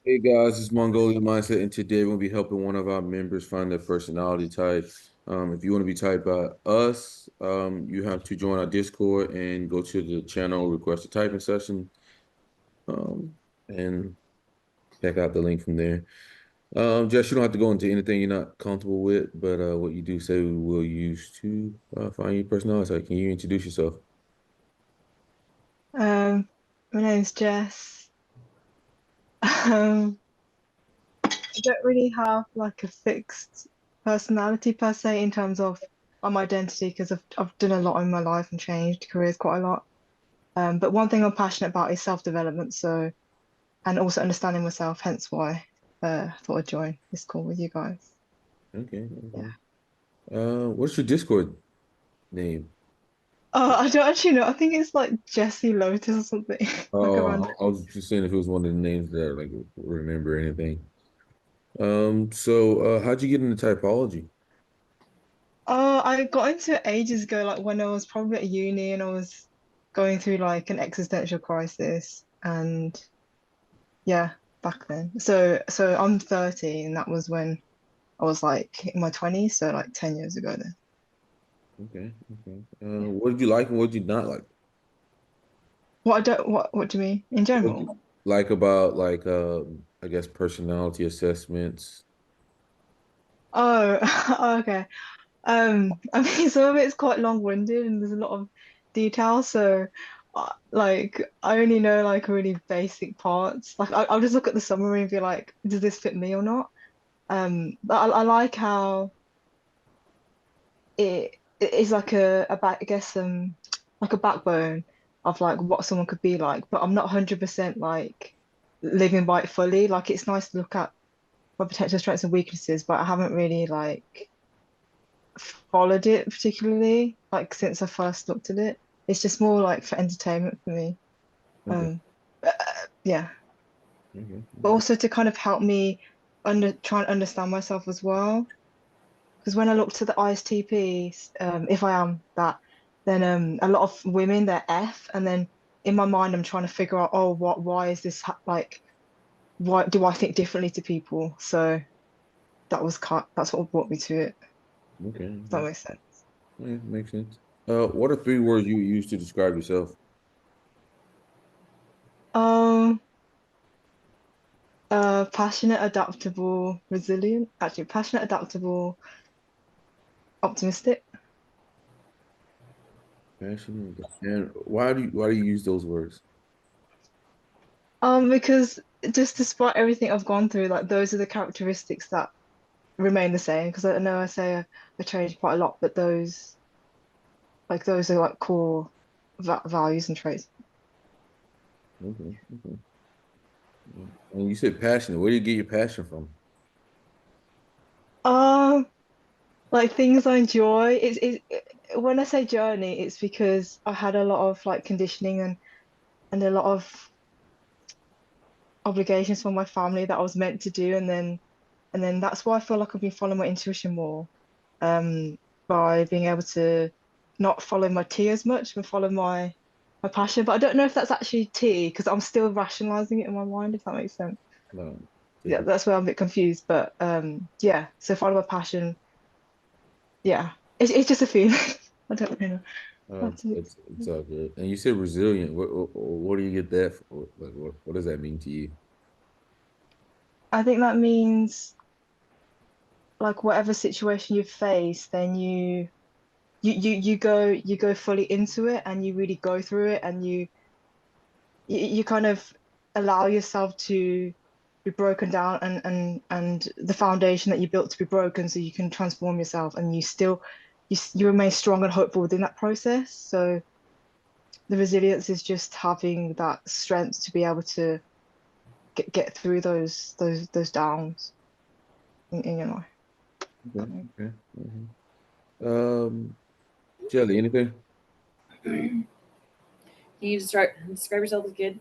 Hey guys, it's Mongolian Mindset, and today we'll be helping one of our members find their personality type. If you want to be typed by us, you have to join our Discord and go to the channel, request a typing session, um, and check out the link from there. Jess, you don't have to go into anything you're not comfortable with, but what you do say we will use to find your personality type. Can you introduce yourself? Um, my name's Jess. I don't really have like a fixed personality per se in terms of my identity because I've done a lot in my life and changed careers quite a lot. But one thing I'm passionate about is self-development, so and also understanding myself, hence why I thought I'd join this call with you guys. Okay, Yeah. okay. What's your Discord name? Oh, I don't actually know. I think it's like Jessie Lotus or something, like a random. I was just saying if it was one of the names that I like remember anything. So how'd you get into typology? Oh, I got into it ages ago, like when I was probably at uni and I was going through like an existential crisis. And yeah, back then. So I'm 30 and that was when I was like in my 20s, so like 10 years ago then. Okay, okay. Yeah. What did you like and what did you not like? What do you mean in What did general? you like about like I guess personality assessments? Oh, okay. I mean some of it's quite long-winded and there's a lot of detail, so like I only know like really basic parts. Like I'll just look at the summary and be like, does this fit me or not? But I like how it is like a back, I guess like a backbone of like what someone could be like, but I'm not 100% like living by it fully. Like it's nice to look at my potential strengths and weaknesses, but I haven't really like followed it particularly like since I first looked at it. It's just more like for entertainment for me. Okay, Um, yeah, okay, but okay. also to kind of help me try and understand myself as well. Because when I look to the ISTPs, if I am that, then a lot of women they're F, and then in my mind I'm trying to figure out, oh, why is this like, why do I think differently to people? So that's what brought me to it. Okay, If that okay. makes sense. Yeah, makes sense. What are three words you use to describe yourself? Um, passionate, adaptable, resilient. Actually, passionate, adaptable, optimistic. Passion and why do you use those words? Because just despite everything I've gone through, like those are the characteristics that remain the same. Because I know I say I changed quite a lot, but those are like core va values and traits. Okay, okay. Yeah. And you said passionate. Where do you get your passion from? Um, like things I enjoy. When I say journey, it's because I had a lot of like conditioning and a lot of obligations from my family that I was meant to do, and then that's why I feel like I've been following my intuition more. By being able to not follow my T as much, but follow my passion. But I don't know if that's actually T because I'm still rationalizing it in my mind, if that makes sense. No, Yeah, typically. that's where I'm a bit confused. But yeah, so follow my passion. Yeah, it's just a feeling. I don't really know how to It's all good. And you said resilient. What do you get that for? Like, what does that mean to you? I think that means like whatever situation you face, then you go fully into it and you really go through it and you kind of allow yourself to be broken down and the foundation that you built to be broken so you can transform yourself and you remain strong and hopeful within that process. So the resilience is just having that strength to be able to get through those downs in your life. Okay, okay. Um, Jelly, anything? Can you describe yourself as a kid?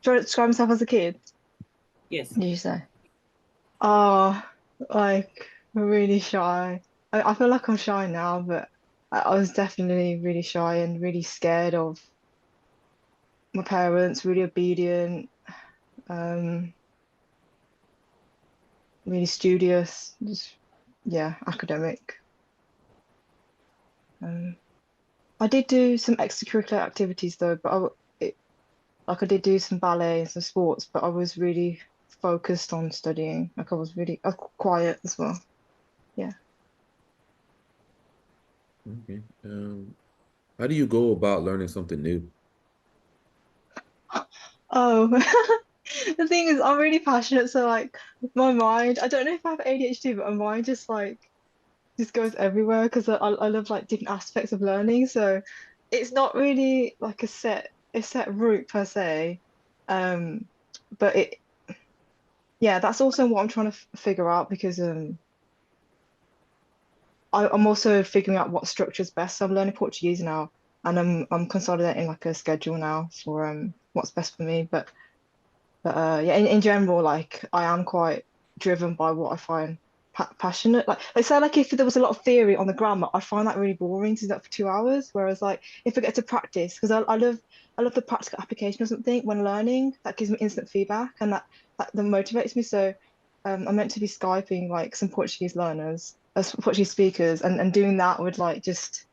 Try to describe myself as a kid, Yes. did you say? Oh, like really shy. I feel like I'm shy now, but I was definitely really shy and really scared of my parents, really obedient. really studious, just yeah, academic. I did do some extracurricular activities though, but like I did do some ballet and some sports, but I was really focused on studying. Like I was really quiet as well. Yeah. Okay. How do you go about learning something new? Oh, the thing is, I'm really passionate, so like my mind, I don't know if I have ADHD, but my mind just like just goes everywhere because I love like different aspects of learning. So it's not really like a set route per se. Um, but it yeah, that's also what I'm trying to figure out because I'm also figuring out what structure is best. So I'm learning Portuguese now, and I'm consolidating like a schedule now for what's best for me. But yeah, in general, like I am quite driven by what I find passionate. Like they say, like if there was a lot of theory on the grammar, I find that really boring to do that for 2 hours. Whereas like if I get to practice, because I love the practical application of something when learning, that gives me instant feedback and that motivates me. So I'm meant to be Skyping like some Portuguese learners, Portuguese speakers, and doing that would like just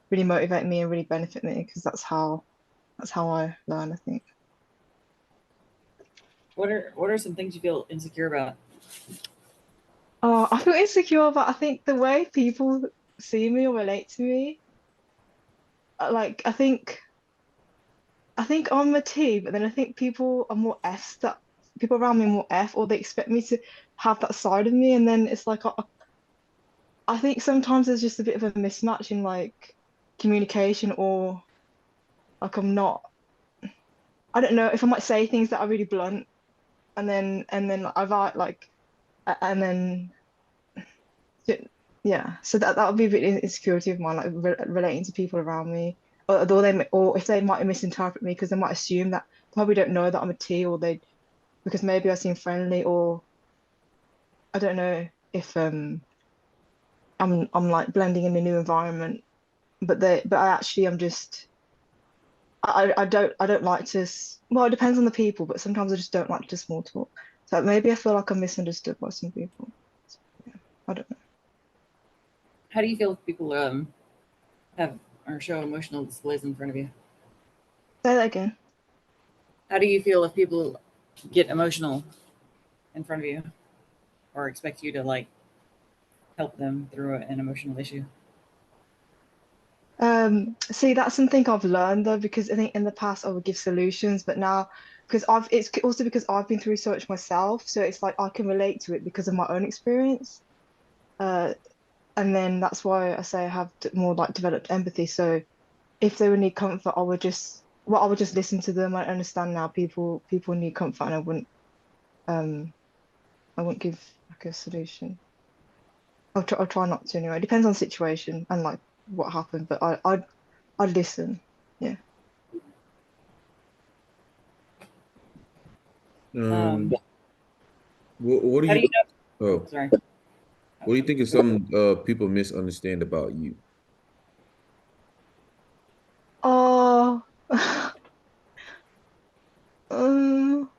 really motivate me and really benefit me because that's how I learn, I think. What are some things you feel insecure about? Oh, I feel insecure, but I think the way people see me or relate to me, like I think I'm a T, but then I think people are more F that people around me are more F, or they expect me to have that side of me, and then it's like I think sometimes there's just a bit of a mismatch in like communication, or like I don't know if I might say things that are really blunt, and then I've like and then yeah, so that would be a bit insecurity of mine, like relating to people around me, although or if they might misinterpret me because they might assume that probably don't know that I'm a T, or they because maybe I seem friendly, or I don't know if I'm like blending in a new environment, but I actually am just I don't like to well, it depends on the people, but sometimes I just don't like to small talk. So maybe I feel like I'm misunderstood by some people. Yeah, I don't know. How do you feel if people have or show emotional displays in front of you? Say that again. How do you feel if people get emotional in front of you or expect you to like help them through an emotional issue? See, that's something I've learned though, because I think in the past I would give solutions, but now because it's also because I've been through so much myself, so it's like I can relate to it because of my own experience. Uh, and then that's why I say I have more like developed empathy. So if they would need comfort, I would just listen to them. I understand now people need comfort, and um I wouldn't give like a solution. I'll try not to anyway. It depends on the situation and like what happened, but I'd listen. Yeah. Um, what do How do you you know? Oh, oh sorry. what do you think is some people misunderstand about you? Oh, um,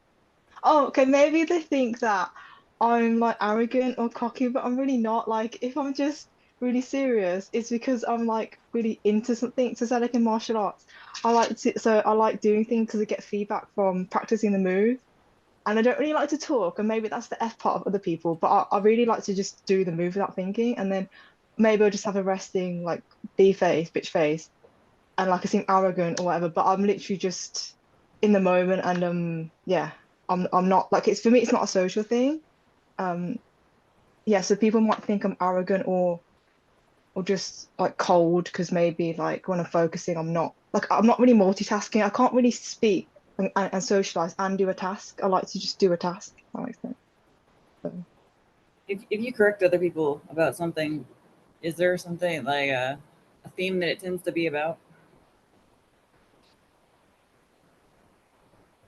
oh, okay. Maybe they think that I'm like arrogant or cocky, but I'm really not. Like, if I'm just really serious, it's because I'm like really into something. So, say like in martial arts, I like doing things because I get feedback from practicing the move, and I don't really like to talk. And maybe that's the F part of other people, but I really like to just do the move without thinking, and then maybe I'll just have a resting like B face, bitch face, and like I seem arrogant or whatever, but I'm literally just in the moment, and yeah, I'm not like it's for me it's not a social thing. Um yeah, so people might think I'm arrogant or just like cold because maybe like when I'm focusing I'm not really multitasking. I can't really speak and socialize and do a task. I like to just do a task. If that makes sense. So. If you correct other people about something, is there something like a theme that it tends to be about?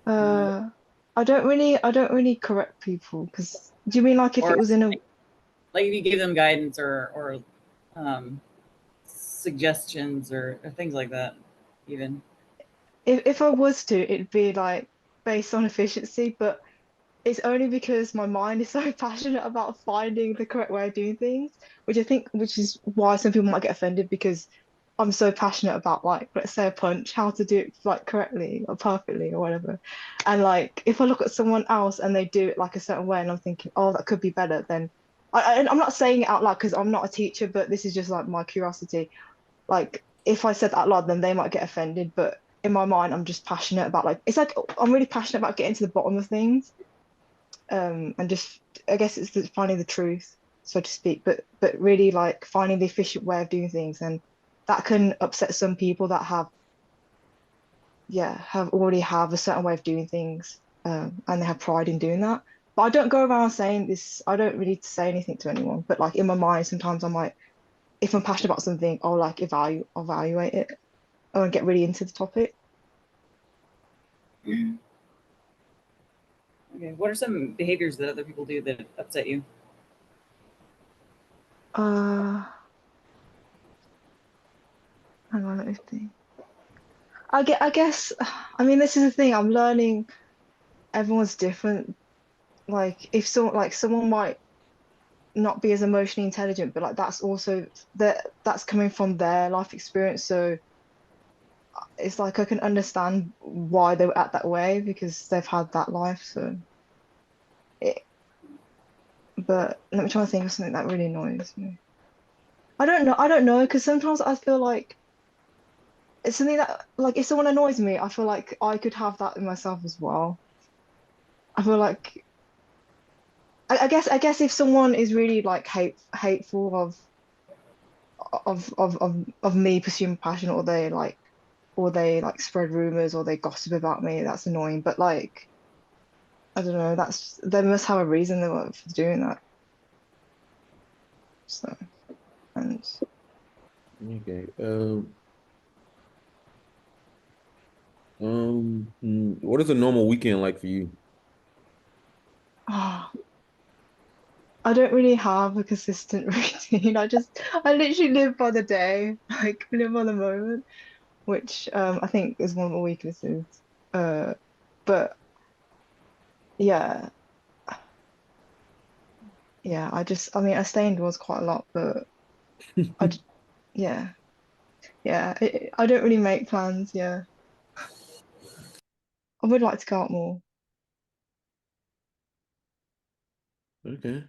Uh I don't really correct people because do you mean like if Or it was in a like if you give them guidance or suggestions or things like that, even. if I was to, it'd be like based on efficiency, but it's only because my mind is so passionate about finding the correct way of doing things, which is why some people might get offended because I'm so passionate about like, let's say a punch, how to do it like correctly or perfectly or whatever. And like if I look at someone else and they do it like a certain way and I'm thinking, oh, that could be better, then I'm not saying it out loud because I'm not a teacher, but this is just like my curiosity. Like if I said that out loud, then they might get offended. But in my mind, I'm just passionate about like it's like I'm really passionate about getting to the bottom of things. And just I guess it's finding the truth, so to speak, but really like finding the efficient way of doing things, and that can upset some people that have already have a certain way of doing things, and they have pride in doing that. But I don't go around saying this. I don't really say anything to anyone, but like in my mind, sometimes I might, if I'm passionate about something, I'll like evaluate it or get really into the topic. Okay, what are some behaviors that other people do that upset you? Hang on, let me think. I guess, I mean, this is the thing. I'm learning. Everyone's different. Like, if someone might not be as emotionally intelligent, but like that's also that's coming from their life experience. So it's like I can understand why they were at that way because they've had that life. So, it, but let me try to think of something that really annoys me. I don't know. I don't know because sometimes I feel like it's something that like if someone annoys me, I feel like I could have that in myself as well. I feel like I guess if someone is really like hateful of me pursuing passion, or they like spread rumors or they gossip about me, that's annoying. But like I don't know, that's they must have a reason for doing that. So and Okay. What is a normal weekend like for you? oh, I don't really have a consistent routine. I literally live by the day, like live on the moment, which I think is one of my weaknesses. Uh, but yeah, yeah, I mean, I stay indoors quite a lot, but I, j- yeah, yeah, I don't really make plans. Yeah, I would like to go out more. Okay.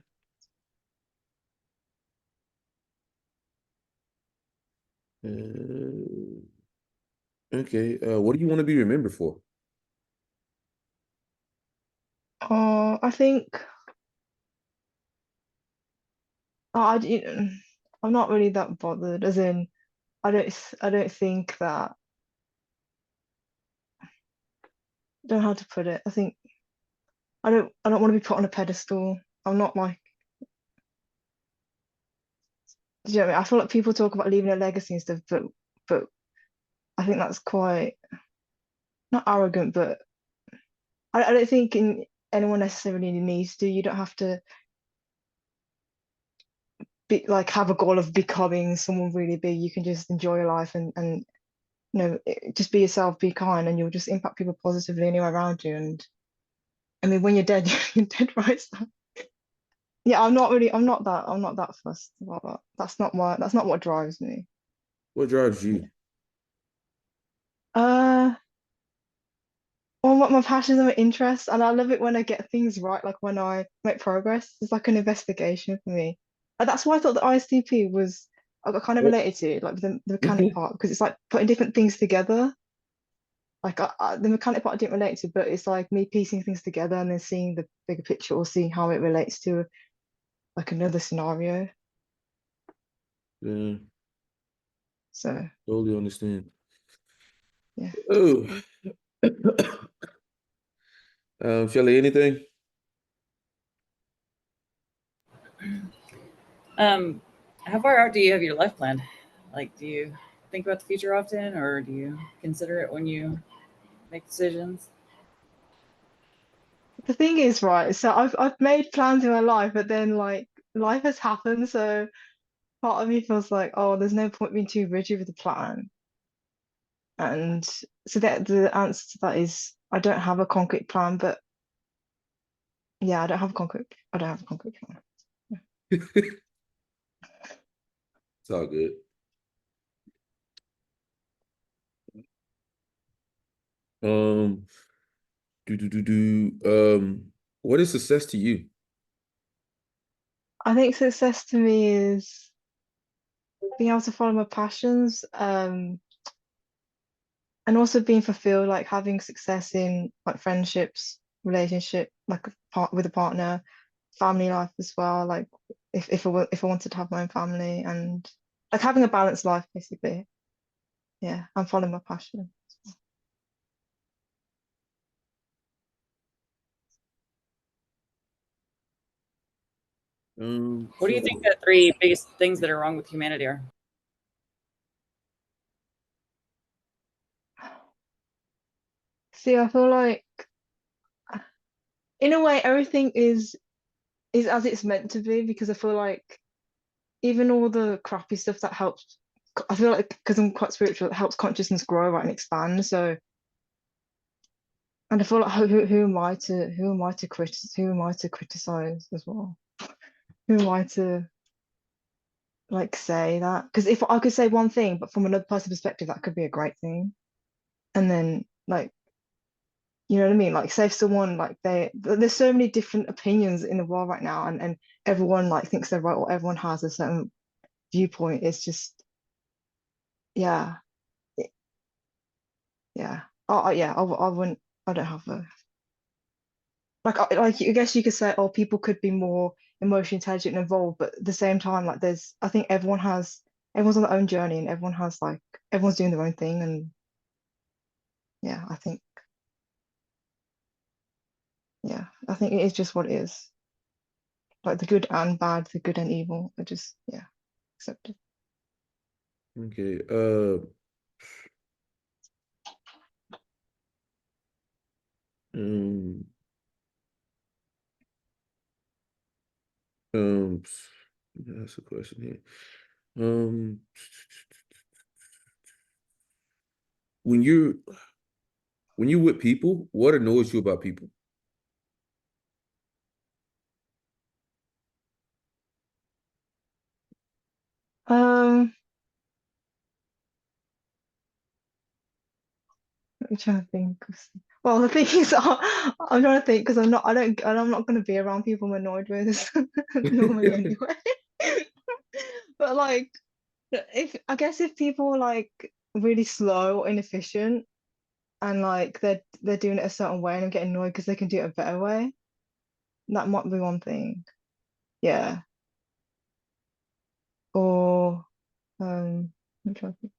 Uh, okay. What do you want to be remembered for? I think I, I'm not really that bothered. As in, I don't think that. I don't know how to put it. I think I don't want to be put on a pedestal. I'm not like, do you know what I mean? I feel like people talk about leaving a legacy and stuff, but I think that's quite not arrogant, but I don't think anyone necessarily needs to. You don't have to be like have a goal of becoming someone really big. You can just enjoy your life and just be yourself, be kind, and you'll just impact people positively anywhere around you. And I mean, when you're dead, you're dead, right? So, yeah, I'm not that fussed about that. That's not what drives me. What drives Yeah. you? Uh, well, what my passions and my interests, and I love it when I get things right, like when I make progress. It's like an investigation for me. And that's why I thought the ISTP was I got kind of What? related to, like the mechanic part, because it's like putting different things together. Like the mechanic part I didn't relate to, but it's like me piecing things together and then seeing the bigger picture or seeing how it relates to like another scenario. Yeah, So totally understand. yeah. Oh, Shelly, anything? Um, how far out do you have your life planned? Like, do you think about the future often, or do you consider it when you make decisions? The thing is, right, so I've made plans in my life, but then like life has happened, so part of me feels like, oh, there's no point being too rigid with the plan. And so that the answer to that is I don't have a concrete plan, but yeah, I don't have a concrete plan. It's all good. Um, what is success to you? I think success to me is being able to follow my passions, and also being fulfilled, like having success in like friendships, relationship, like with a partner, family life as well. Like if I wanted to have my own family, and like having a balanced life basically. Yeah, and following my passion. What do you So think the three biggest things that are wrong with humanity are? See, I feel like in a way everything is as it's meant to be, because I feel like even all the crappy stuff that helps, I feel like because I'm quite spiritual, it helps consciousness grow, right, and expand. So, and I feel like who am I to criticize as well? Who am I to like say that? Because if I could say one thing, but from another person's perspective, that could be a great thing. And then like, you know what I mean? Like say if someone like there's so many different opinions in the world right now, and everyone like thinks they're right, or everyone has a certain viewpoint. It's just, yeah, yeah. Oh, yeah. I wouldn't. I don't have a like. I guess you could say, oh, people could be more emotionally intelligent and involved, but at the same time, like, there's. I think everyone's on their own journey, and everyone's doing their own thing, and yeah, I think it is just what it is. Like the good and bad, the good and evil, are just accepted. okay. Um, um, that's a question here. Um, when you when you with people, what annoys you about people? Um, I'm trying to think. Well, the thing is, I'm trying to think because I'm not going to be around people I'm annoyed with normally anyway. But like, if I guess if people are like really slow or inefficient, and like they're doing it a certain way, and I'm getting annoyed because they can do it a better way, that might be one thing. Yeah. Or I'm trying to think.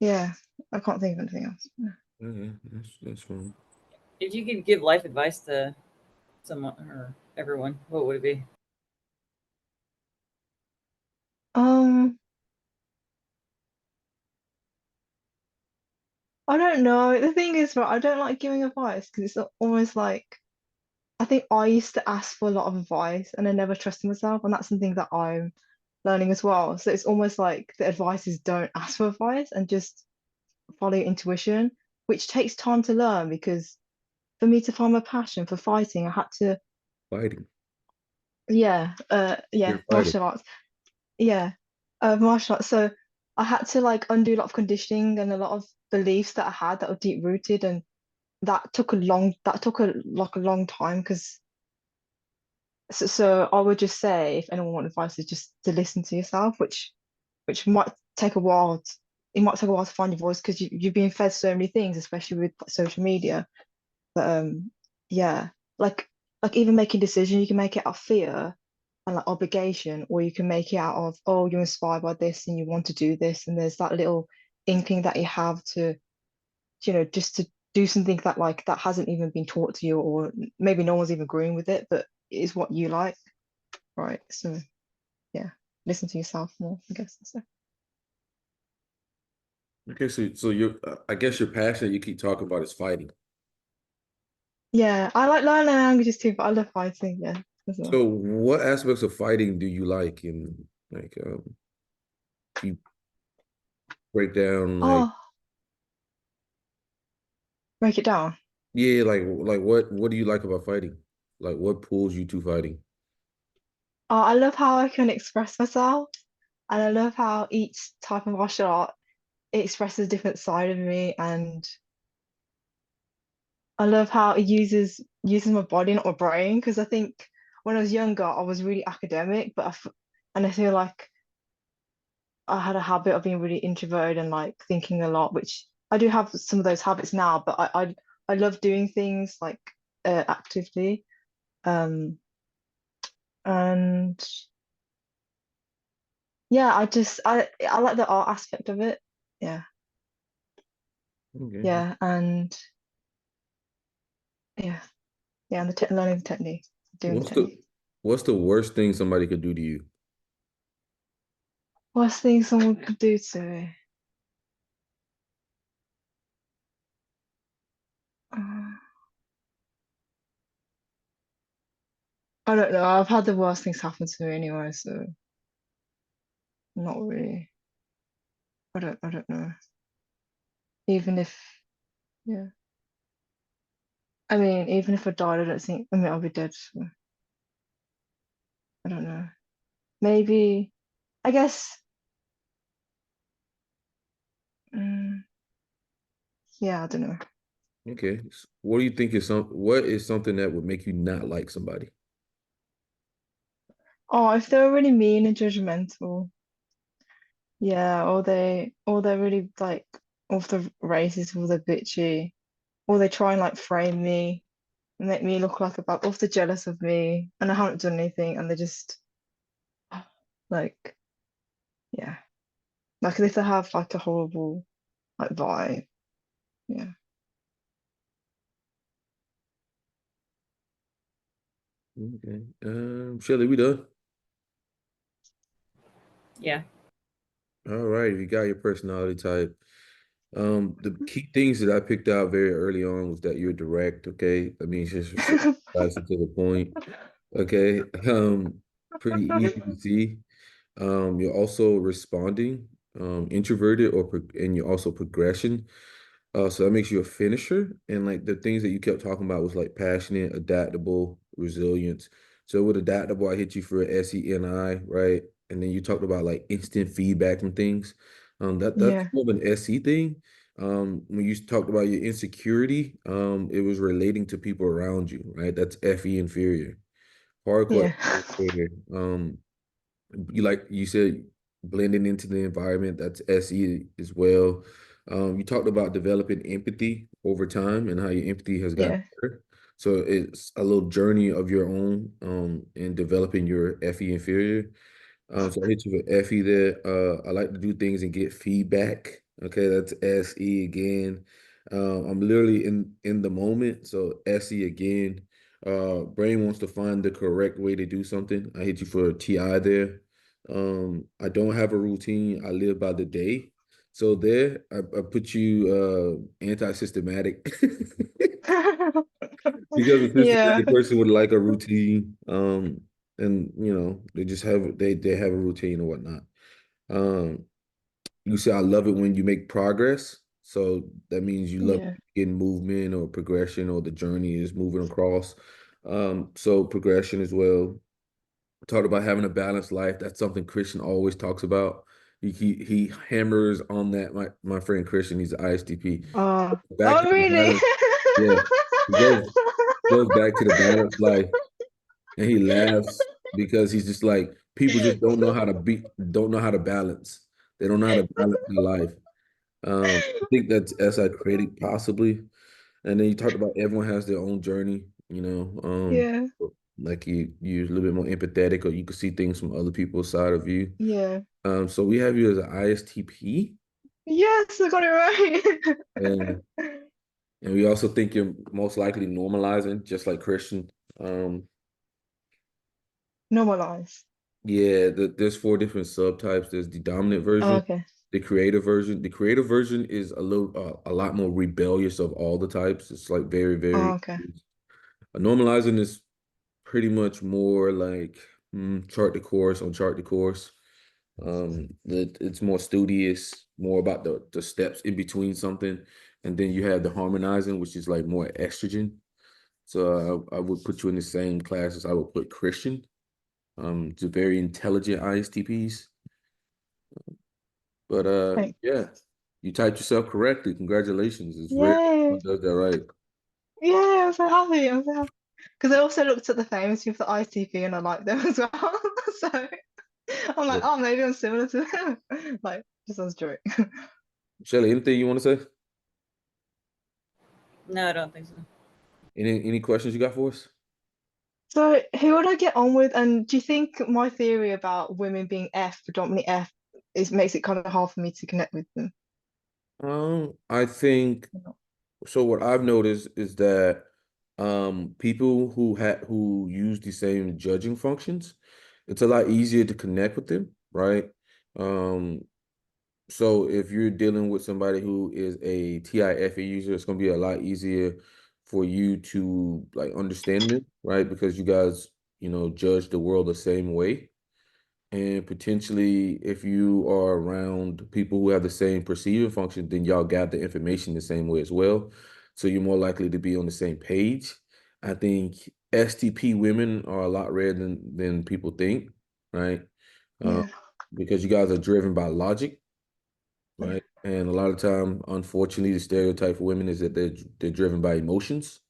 Yeah, I can't think of anything else. Okay, that's fine. If you could give life advice to someone or everyone, what would it be? Um, I don't know. The thing is, right, I don't like giving advice because it's almost like I think I used to ask for a lot of advice and I never trusted myself, and that's something that I'm learning as well. So it's almost like the advice is don't ask for advice and just follow your intuition, which takes time to learn because for me to find my passion for fighting, I had to, Fighting. yeah, You're a fighter. martial arts. Yeah, martial arts. So I had to like undo a lot of conditioning and a lot of beliefs that I had that were deep rooted, and that took a long time because so I would just say if anyone wants advice is just to listen to yourself, which might take a while. It might take a while to find your voice because you've been fed so many things, especially with social media. But yeah, like even making decisions, you can make it out of fear and like obligation, or you can make it out of, oh, you're inspired by this and you want to do this, and there's that little inkling that you have to, just to do something that like that hasn't even been taught to you, or maybe no one's even agreeing with it, but it is what you like, right? So yeah, listen to yourself more, I guess. So Okay, so you're I guess your passion you keep talking about is fighting. yeah, I like learning languages too, but I love fighting, yeah, as well. So what aspects of fighting do you like and like if you break down like Oh, Break it down. Yeah, like what do you like about fighting? Like what pulls you to fighting? I love how I can express myself, and I love how each type of martial art it expresses a different side of me, and I love how it uses my body, not my brain. Because I think when I was younger, I was really academic, and I feel like I had a habit of being really introverted and like thinking a lot, which I do have some of those habits now, but I love doing things like actively. Um, and yeah, I like the art aspect of it. Yeah, Okay. yeah, and yeah, yeah, and the te learning the technique, doing the What's the technique. what's the worst thing somebody could do to you? Worst thing someone could do to me? Uh, I don't know. I've had the worst things happen to me anyway, so not really. I don't know. Even if, yeah. I mean, even if I died, I don't think, I mean, I'll be dead. So I don't know. Maybe, I guess, mm, yeah, I don't know. Okay. What do you think is what is something that would make you not like somebody? Oh, if they're really mean and judgmental, yeah, or they're really like, off the racist, or they're bitchy, or they try and like frame me and make me look like a bad, or if they're jealous of me and I haven't done anything and they just like, yeah, like if they have like a horrible like vibe, yeah. Okay. Shelly, we done? Yeah. All right, you got your personality type. The key things that I picked out very early on was that you're direct, okay? I mean, just nice and to the point. Okay. Pretty easy to see. You're also responding, introverted and you're also progression. So that makes you a finisher. And like the things that you kept talking about was like passionate, adaptable, resilience. So with adaptable, I hit you for SENI, right? And then you talked about like instant feedback and things. That's Yeah, more of an SE thing. When you talked about your insecurity, it was relating to people around you, right? That's FE inferior. Hardcore yeah, inferior. You like you said blending into the environment, that's SE as well. You talked about developing empathy over time and how your empathy has gotten yeah, better. So it's a little journey of your own in developing your FE inferior. So I hit you with FE there. I like to do things and get feedback. Okay, that's SE again. I'm literally in the moment. So SE again. Brain wants to find the correct way to do something. I hit you for a TI there. I don't have a routine. I live by the day. So there, I put you anti-systematic because a yeah, systematic person would like a routine. And they just they have a routine or whatnot. Um, you say I love it when you make progress. So that means you love yeah, getting movement or progression or the journey is moving across. So progression as well. Talked about having a balanced life. That's something Christian always talks about. He hammers on that. My friend Christian, he's an ISTP. Back to oh the really? balance. Yeah. He goes back to the balanced life and he laughs because he's just like people just don't know how to balance. They don't know how to balance their life. I think that's SI critic possibly. And then you talked about everyone has their own journey, Yeah, like you're a little bit more empathetic or you can see things from other people's side of view. yeah. So we have you as an ISTP. Yes, I got it And right. and we also think you're most likely normalizing, just like Christian. Um, Normalize. Yeah, there's four different subtypes. There's the dominant Oh, version, okay. the creative version. The creative version is a lot more rebellious of all the types. It's like very, Oh, very. okay. Normalizing is pretty much more like chart the course on chart the course. It's more studious, more about the steps in between something, and then you have the harmonizing, which is like more estrogen. So I would put you in the same class as I would put Christian. It's a very intelligent ISTPs. But Thanks. yeah, you typed yourself correctly. Congratulations. It's rare Yay. someone does that right. Yeah, I'm so happy. I'm so happy. Because I also looked at the famous people for ITP and I like them as well. So I'm like, oh, maybe I'm similar to them. Like, just as a joke. Shelly, anything you want to say? No, I don't think so. Any questions you got for us? So who would I get on with? And do you think my theory about women being F, predominantly F, makes it kind of hard for me to connect with them? I think so. What I've noticed is that people who use the same judging functions, it's a lot easier to connect with them, right? Um, so if you're dealing with somebody who is a TIFA user, it's gonna be a lot easier for you to like understand them, right? Because you guys, judge the world the same way. And potentially, if you are around people who have the same perceiving function, then y'all gather information the same way as well. So you're more likely to be on the same page. I think STP women are a lot rarer than people think, right? Um, Yeah, because you guys are driven by logic, yeah, right? And a lot of time, unfortunately, the stereotype for women is that they're driven by emotions.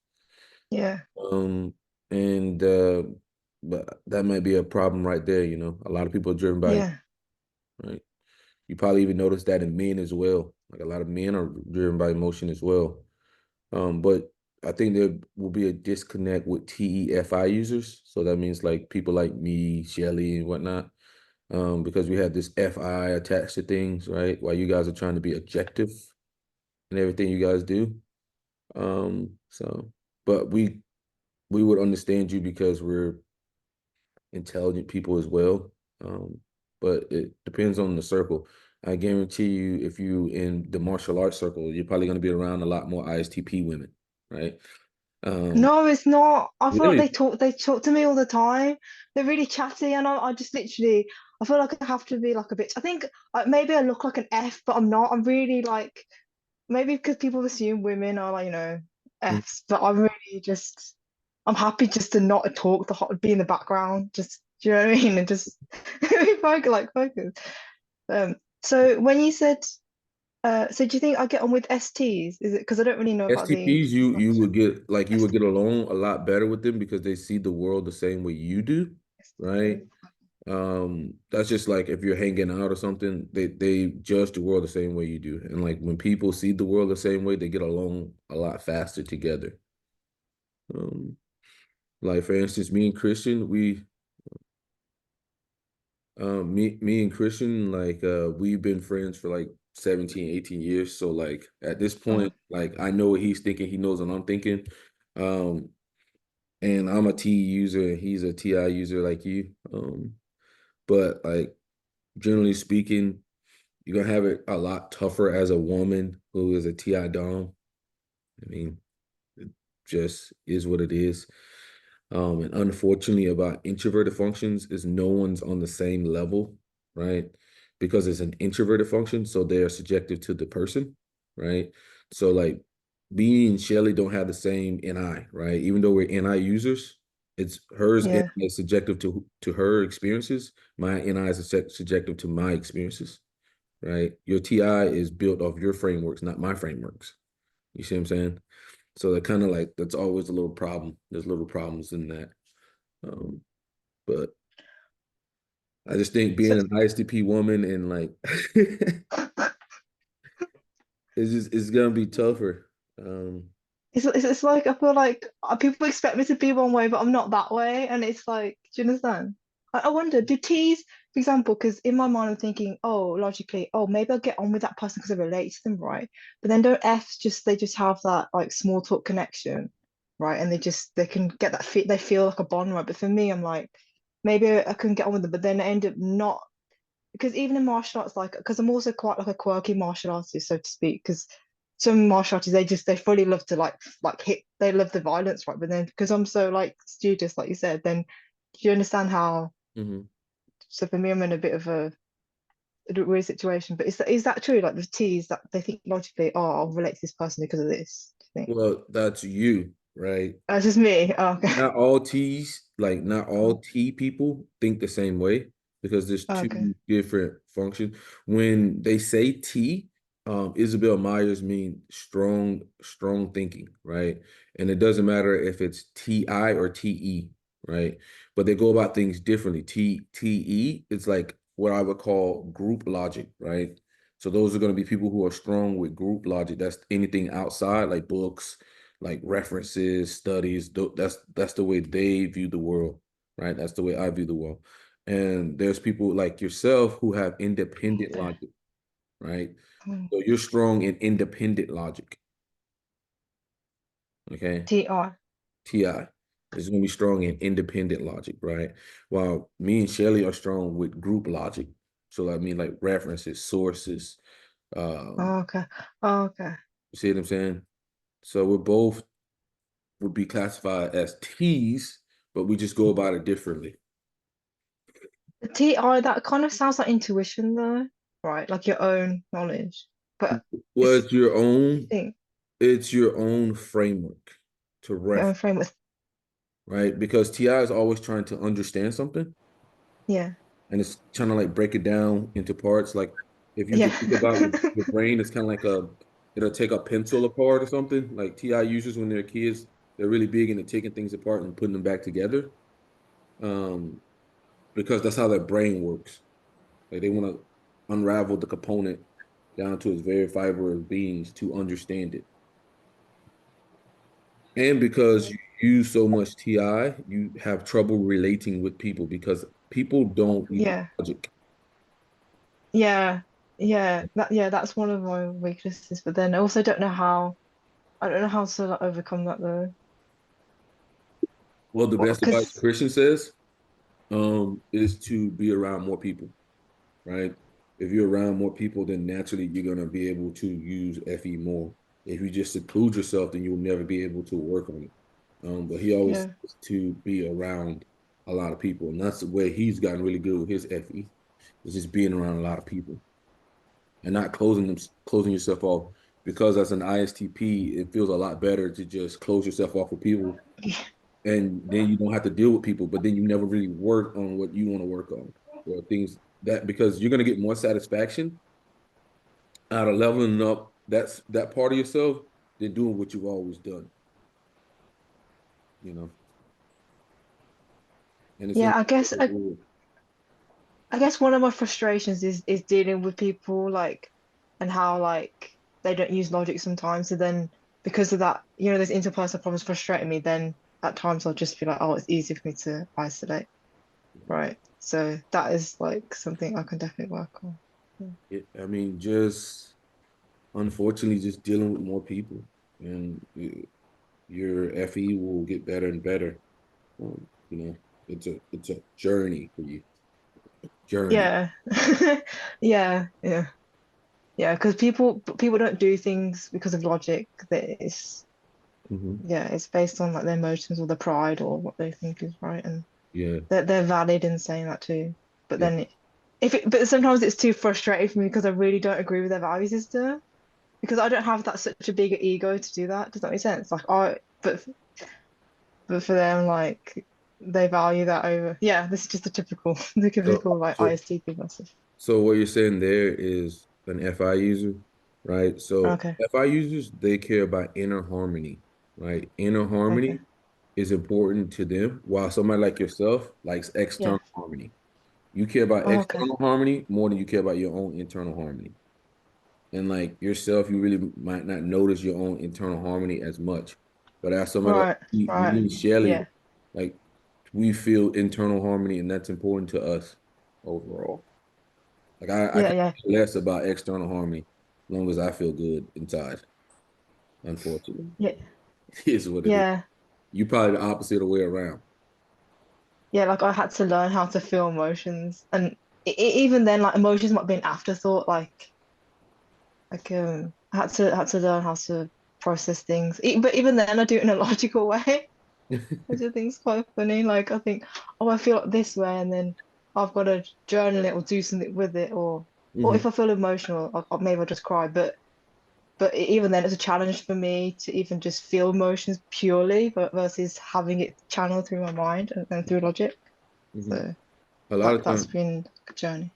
yeah, Um, and but that might be a problem right there, A lot of people are driven by, yeah, right? You probably even notice that in men as well. Like a lot of men are driven by emotion as well. But I think there will be a disconnect with TEFI users. So that means like people like me, Shelly, and whatnot. Because we have this FI attached to things, right? While you guys are trying to be objective in everything you guys do. So but we would understand you because we're intelligent people as well. But it depends on the circle. I guarantee you, if you in the martial arts circle, you're probably going to be around a lot more ISTP women, right? Um, No, it's not. I feel like really? they talk to me all the time. They're really chatty, and I just literally I feel like I have to be like a bitch. I think maybe I look like an F, but I'm not. I'm really like maybe because people assume women are like, Mm. Fs, but I'm really just I'm happy just to not talk, be in the background, just do you know what I mean? And just focus. So when you said so do you think I get on with STs? Is it because I don't really know about the STPs, you would get along a lot better with them because they see the world the same way you do, right? STs? That's just like if you're hanging out or something, they judge the world the same way you do. And like when people see the world the same way, they get along a lot faster together. Um, like for instance, me and Christian, me and Christian, like we've been friends for like 17, 18 years. So like at this Oh, point, like I know what he's thinking, he knows what I'm thinking. Um, and I'm a T user and he's a TI user like you. But like generally speaking, you're gonna have it a lot tougher as a woman who is a TI dom. I mean, it just is what it is. And unfortunately, about introverted functions is no one's on the same level, right? Because it's an introverted function, so they are subjective to the person, right? So like me and Shelly don't have the same NI, right? Even though we're NI users, it's hers NI yeah, is subjective to her experiences. My NI is subjective to my experiences, right? Your TI is built off your frameworks, not my frameworks. You see what I'm saying? So that kind of like that's always a little problem. There's little problems in that. Um, but I just think so being an ISTP woman and like it's gonna be tougher. it's like I feel like people expect me to be one way, but I'm not that way, and it's like, do you understand? I wonder, do T's, for example, because in my mind I'm thinking, oh, logically, oh, maybe I'll get on with that person because I relate to them, right? But then don't F's just have that like small talk connection, right? And they can get that they feel like a bond, right? But for me, I'm like, maybe I can get on with them, but then I end up not because even in martial arts, like, because I'm also quite like a quirky martial artist, so to speak, because some martial artists they fully love to like hit, they love the violence, right? But then because I'm so like studious, like you said, then do you understand how? Mhm. So for me, I'm in a bit of a a weird situation. But is that true? Like with T's, that they think logically, oh, I'll relate to this person because of this. Do you think? Well, that's you, right? That's just me. Oh, okay. Not all T people think the same way because there's Oh, okay. two different functions. When they say T, Isabel Myers mean strong thinking, right? And it doesn't matter if it's TI or TE, right? But they go about things differently. TE, it's like what I would call group logic, right? So those are going to be people who are strong with group logic. That's anything outside, like books, like references, studies. That's the way they view the world, right? That's the way I view the world. And there's people like yourself who have independent Okay. logic, right? Hmm. So you're strong in independent logic, okay? TR. TI is going to be strong in independent logic, right? While me and Shelly are strong with group logic. So I mean, like references, sources. Oh, okay. Oh, okay. You see what I'm saying? So we're both would be classified as T's, but we just go about it differently. The TR, that kind of sounds like intuition though, right? Like your own knowledge. But Well, it's thing, it's your own framework to your ref, own frame with right? Because TI is always trying to understand something yeah. and it's trying to like break it down into parts. Like if you Yeah. could think about your brain, it's kind of like it'll take a pencil apart or something. Like TI users when they're kids, they're really big into taking things apart and putting them back together. Um, because that's how their brain works. Like they want to unravel the component down to its very fiber of beings to understand it. And because you use so much TI, you have trouble relating with people because people don't use Yeah. logic. Yeah. Yeah, that's one of my weaknesses. But then I also don't know how I don't know how to like, overcome that though. Well, the best advice Because Christian says is to be around more people, right? If you're around more people, then naturally you're gonna be able to use FE more. If you just seclude yourself, then you'll never be able to work on it. But he always yeah. says to be around a lot of people, and that's the way he's gotten really good with his FE, is just being around a lot of people and not closing yourself off. Because as an ISTP, it feels a lot better to just close yourself off with people, and then you don't have to deal with people. But then you never really work on what you want to work on, or things that because you're gonna get more satisfaction out of leveling up that part of yourself than doing what you've always done. You know, and it's Yeah, in. I guess one of my frustrations is dealing with people like and how like they don't use logic sometimes. So then because of that, those interpersonal problems frustrating me, then at times I'll just be like, oh, it's easy for me to isolate. Right. So that is like something I can definitely work on. Yeah. I mean, just unfortunately, just dealing with more people, and your FE will get better and better. You know, it's a journey for you. Journey. Yeah. Yeah. Yeah. Yeah. Because people don't do things because of logic. That is, Hmm. yeah, it's based on like their emotions or their pride or what they think is right, and Yeah, they're valid in saying that too. But yeah. then but sometimes it's too frustrating for me because I really don't agree with their value system because I don't have that such a big ego to do that. Does that make sense? Like but for them, like they value that over. Yeah, this is just a typical, the So, typical like so, ISTP message. so what you're saying there is an FI user, right? So Okay, FI users, they care about inner harmony, right? Inner okay, harmony is important to them, while somebody like yourself likes yeah, external harmony. You care about oh, okay, external harmony more than you care about your own internal harmony. And like yourself, you really might not notice your own internal harmony as much. But as somebody like right, me right, and Shelly, yeah, like we feel internal harmony, and that's important to us overall. Like I yeah, can yeah, care less about external harmony as long as I feel good inside. Unfortunately, yeah, it is what it is. yeah, You probably the opposite of the way around. yeah. Like I had to learn how to feel emotions, and even then, like emotions might be an afterthought. I had to learn how to process things. But even then, I do it in a logical way. Which I think is quite funny. Like I think, oh, I feel like this way, and then I've got to journal it or do something with it, or or Hmm. if I feel emotional, maybe I'll just cry. But even then, it's a challenge for me to even just feel emotions purely, but versus having it channeled through my mind and through logic. Hmm. So A lot of that's times, been a journey.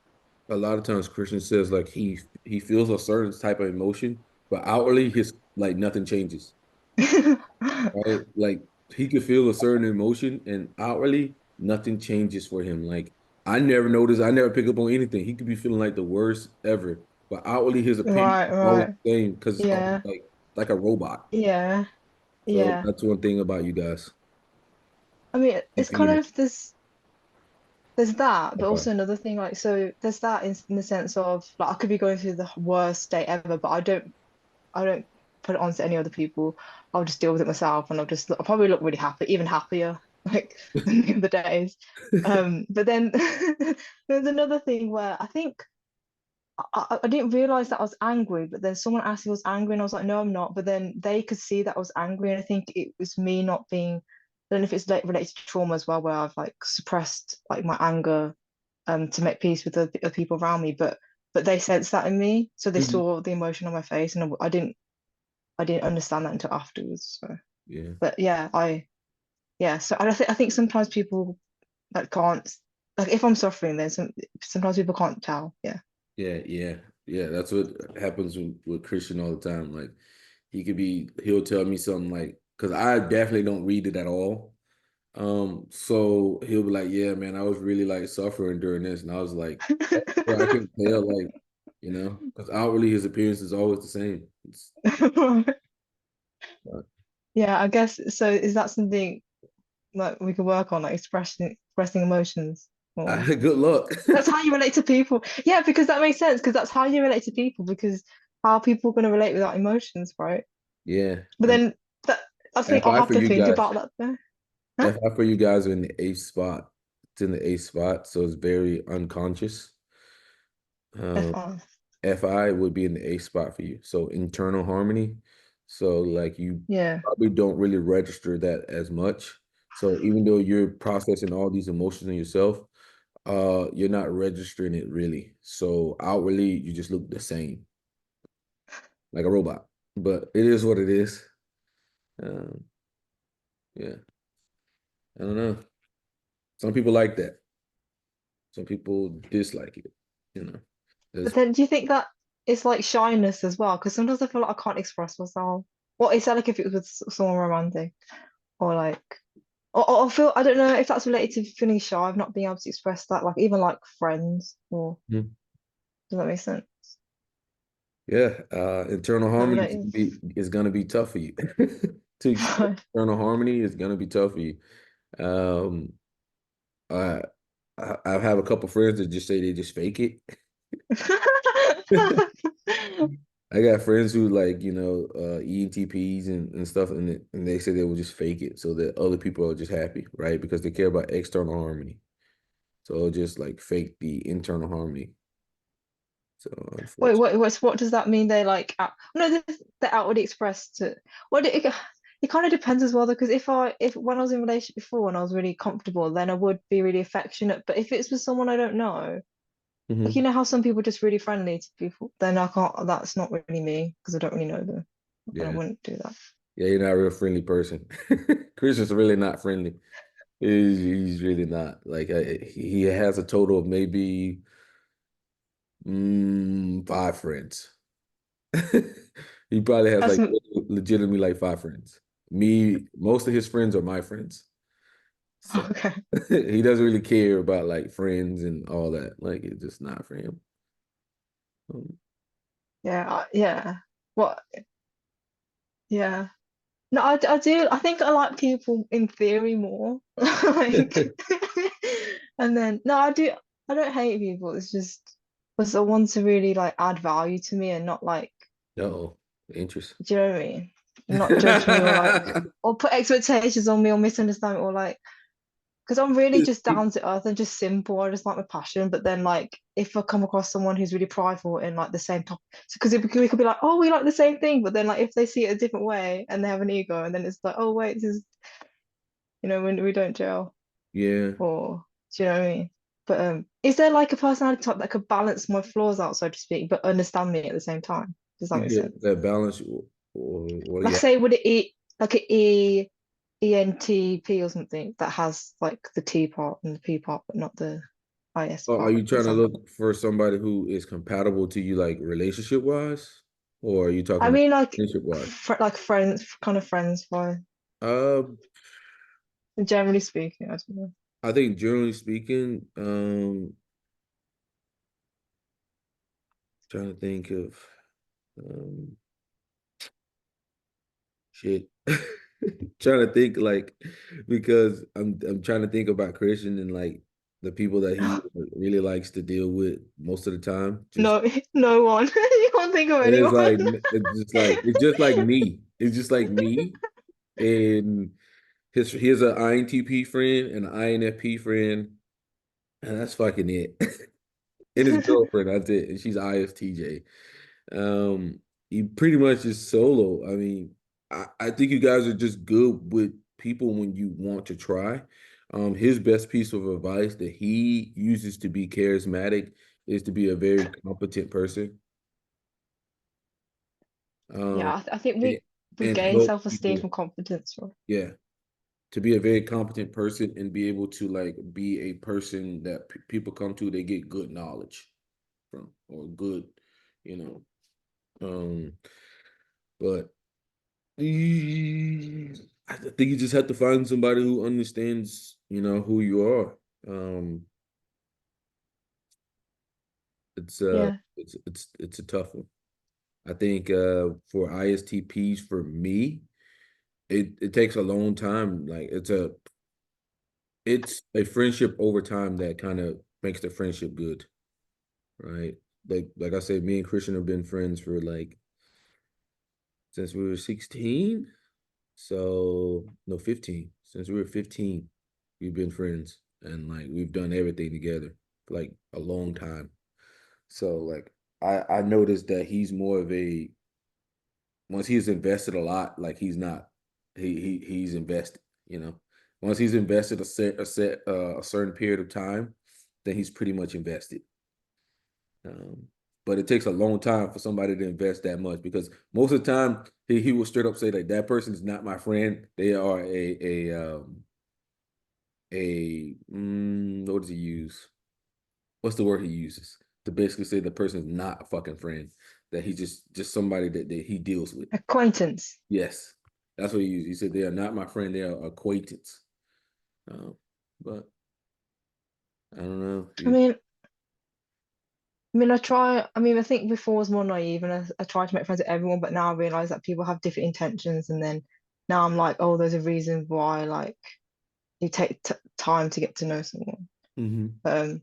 Christian says like he feels a certain type of emotion, but outwardly his like nothing changes, right? Like he could feel a certain emotion, and outwardly nothing changes for him. Like I never noticed, I never pick up on anything. He could be feeling like the worst ever, but outwardly his opinion Right, is always right. the same because Yeah, like a robot. yeah, So yeah. that's one thing about you guys. I mean, it's kind Being of there's that, but okay. also another thing, like, so there's that in the sense of like I could be going through the worst day ever, but I don't put it onto any other people. I'll just deal with it myself, and I'll probably look really happy, even happier, like than the other days. But then there's another thing where I think I didn't realize that I was angry, but then someone asked me if I was angry, and I was like, no, I'm not. But then they could see that I was angry, and I think it was me not being. I don't know if it's like related to trauma as well, where I've like suppressed like my anger to make peace with the people around me, but they sensed that in me, so they Mhm. saw the emotion on my face, and I didn't understand that until afterwards. So, Yeah. but yeah. So I think sometimes people like can't like if I'm suffering, then sometimes people can't tell. Yeah. Yeah. That's what happens with Christian all the time. Like he'll tell me something like, because I definitely don't read it at all. So he'll be like, "Yeah, man, I was really like suffering during this," and I was like, "Bro, I can tell, like, because outwardly his appearance is always the same." Uh, Yeah, I guess so. Is that something like we could work on, like expressing emotions? Or good luck. that's how you relate to people. Yeah, because that makes sense, because that's how you relate to people, because how are people going to relate without emotions, right? Yeah, But and then that I think I'll FI have for to you think guys. about that there. Huh? FI for you guys are in the eighth spot. It's in the eighth spot, so it's very unconscious. Um, FR. FI would be in the eighth spot for you. So internal harmony. So like you Yeah. probably don't really register that as much. So even though you're processing all these emotions in yourself, you're not registering it really. So outwardly you just look the same, like a robot. But it is what it is. Um, yeah. I don't know. Some people like that. Some people dislike it, you know. But There's then do you think that it's like shyness as well? Because sometimes I feel like I can't express myself. Well, is that like if it was with someone romantic or like or I feel I don't know if that's related to feeling shy of not being able to express that, like even like friends, or Mhm. does that make sense? Yeah, internal That harmony relates. is gonna be tough for you. To express internal harmony is gonna be tough for you. Um, I I have a couple friends that just say they just fake it. I got friends who like, ENTPs and stuff, and they say they will just fake it so that other people are just happy, right? Because they care about external harmony. So they'll just like fake the internal harmony. So Wait, unfortunately. what does that mean? They like no, they're outwardly expressed to. Well, it kind of depends as well, though, because if when I was in a relationship before and I was really comfortable, then I would be really affectionate. But if it's with someone I don't know, like Hmm. you know how some people are just really friendly to people, then I can't. That's not really me because I don't really know them, and I Yeah. wouldn't do that. Yeah, you're not a real friendly person. Christian's really not friendly. He's really not. Like he has a total of maybe five friends. He probably has That's like legitimately like five friends. Me, most of his friends are my friends. So okay. he doesn't really care about like friends and all that. Like it's just not for him. Um, Yeah, yeah. What? Yeah. No, I do. I think I like people in theory more. Like, and then no, I do. I don't hate people. It's just because I want to really like add value to me and not like, Uh-oh, interest. do you know what I mean? Not judge me or like or put expectations on me or misunderstand me or like because I'm really just down to earth and just simple. I just like my passion. But then like if I come across someone who's really prideful in like the same topic, because we could be like, oh, we like the same thing, but then like if they see it a different way and they have an ego, and then it's like, oh wait, this is when we don't gel Yeah. or do you know what I mean? But is there like a personality type that could balance my flaws out, so to speak, but understand me at the same time? Does that You make get sense? that balance, or what do Like you say would it E like a ENTP or something that has like the T part and the P part, but not the IS Are part, you for trying to example. look for somebody who is compatible to you, like relationship wise, or are you talking I about mean like friendship wise? like friends, kind of friends, why Uh, generally speaking, I don't know. I think generally speaking, trying to think of um shit. Trying to think like because I'm trying to think about Christian and like the people that he really likes to deal with most of the time. Just No, no one. You can't think of and it's anyone. like it's just like me. It's just like me and here's an INTP friend and an INFP friend, and that's fucking it. And his girlfriend, that's it. And she's ISTJ. You pretty much just solo. I mean, I think you guys are just good with people when you want to try. His best piece of advice that he uses to be charismatic is to be a very competent person. Um, Yeah, I think and, we and gain help self-esteem people. from confidence, right? Yeah, to be a very competent person and be able to like be a person that people come to, they get good knowledge from or good, you know. Um, but I think you just have to find somebody who understands, who you are. Um, it's Yeah, it's a tough one. I think for ISTPs, for me, it takes a long time. Like it's a friendship over time that kind of makes the friendship good, right? Like I said, me and Christian have been friends for like since we were 16. So no, 15. Since we were 15, we've been friends and like we've done everything together for like a long time. So like I noticed that he's more of a once he's invested a lot, like he's not he's invested, you know. Once he's invested a certain period of time, then he's pretty much invested. Um, but it takes a long time for somebody to invest that much because most of the time he will straight up say that that person is not my friend. They are what does he use? What's the word he uses to basically say the person is not a fucking friend? That he just somebody that he deals with. acquaintance. Yes, that's what he used. He said they are not my friend. They are acquaintance. Um, but I don't know. I mean, I try. I mean, I think before I was more naive, and I try to make friends with everyone. But now I realize that people have different intentions, and then now I'm like, oh, there's a reason why like you take t time to get to know someone. Mhm. Um,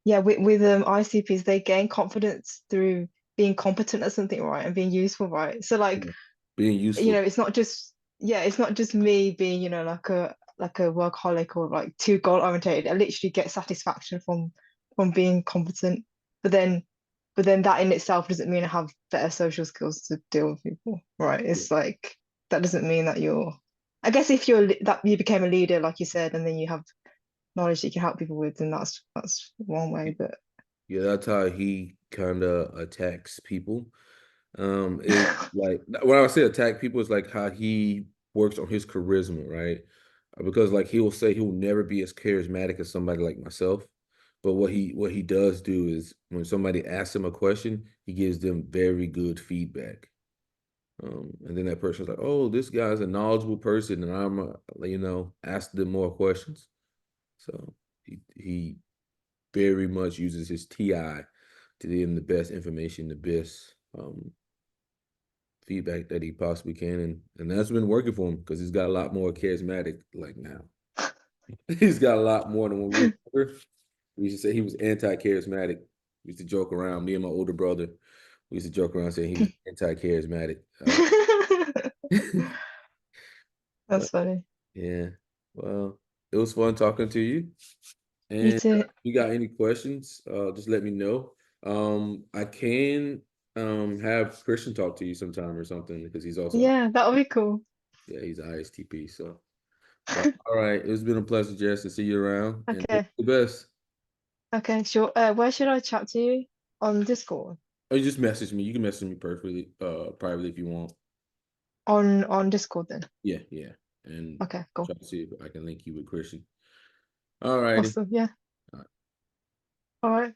yeah, with ICPs, they gain confidence through being competent at something, right, and being useful, right. So like, Yeah. Being useful. it's not just it's not just me being, like a workaholic or like too goal orientated. I literally get satisfaction from being competent. But then that in itself doesn't mean I have better social skills to deal with people, right? It's like that doesn't mean that you're. I guess if that you became a leader, like you said, and then you have knowledge that you can help people with, then that's one way. But Yeah, that's how he kind of attacks people. It like when I say attack people, it's like how he works on his charisma, right? Because like he will say he will never be as charismatic as somebody like myself. But what he does do is when somebody asks him a question, he gives them very good feedback. And then that person's like, "Oh, this guy's a knowledgeable person," and I'm, ask them more questions. So he very much uses his TI to give him the best information, the best feedback that he possibly can, and that's been working for him because he's got a lot more charismatic like now. He's got a lot more than when we were. We used to say he was anti-charismatic. We used to joke around. Me and my older brother, we used to joke around saying he was anti-charismatic. But that's funny. yeah, well, it was fun talking to you. You And too. if you got any questions, just let me know. I can have Christian talk to you sometime or something because he's also Yeah, that would be cool. yeah, he's ISTP. So but all right, it's been a pleasure, Jess, to see you around and Okay. the best. Okay, sure. Where should I chat to you? On Discord? Or just message me. You can message me privately if you want. On Discord then. Yeah, yeah. And Okay, cool. try to see if I can link you with Christian. All righty. Awesome. Yeah. All right. All right.